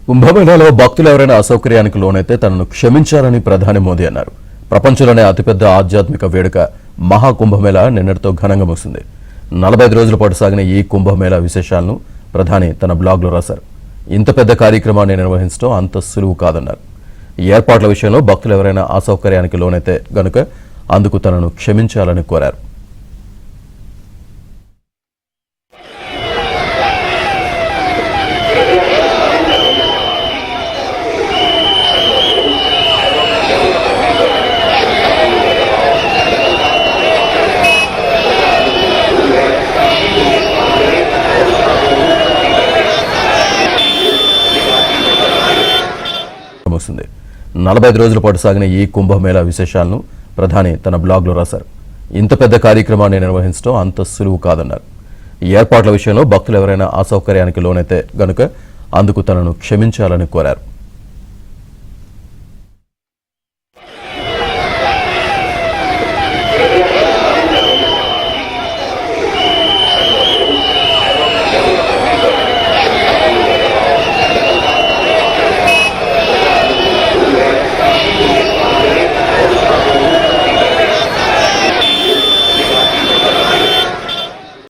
కుంభమేళాలో భక్తులు ఎవరైనా అసౌకర్యానికి లోనైతే తనను క్షమించాలని ప్రధాని మోదీ అన్నారు. ప్రపంచంలోనే అతిపెద్ద ఆధ్యాత్మిక వేడుక మహాకుంభమేళా నిన్నటితో ఘనంగా ముగిసింది. 45 రోజుల పాటు సాగిన ఈ కుంభమేళా విశేషాలను ప్రధాని తన బ్లాగ్లో రాశారు. ఇంత పెద్ద కార్యక్రమాన్ని నిర్వహించడం అంత సులువు కాదన్నారు. ఈ ఏర్పాట్ల విషయంలో భక్తులు ఎవరైనా అసౌకర్యానికి లోనైతే గనుక అందుకు తనను క్షమించాలని కోరారు. ముగిసింది. 45 రోజుల పాటు సాగిన ఈ కుంభమేళా విశేషాలను ప్రధాని తన బ్లాగ్లో రాశారు. ఇంత పెద్ద కార్యక్రమాన్ని నిర్వహించడం అంత సులువు కాదన్నారు. ఈ ఏర్పాట్ల విషయంలో భక్తులు ఎవరైనా అసౌకర్యానికి లోనైతే గనుక అందుకు తనను క్షమించాలని కోరారు.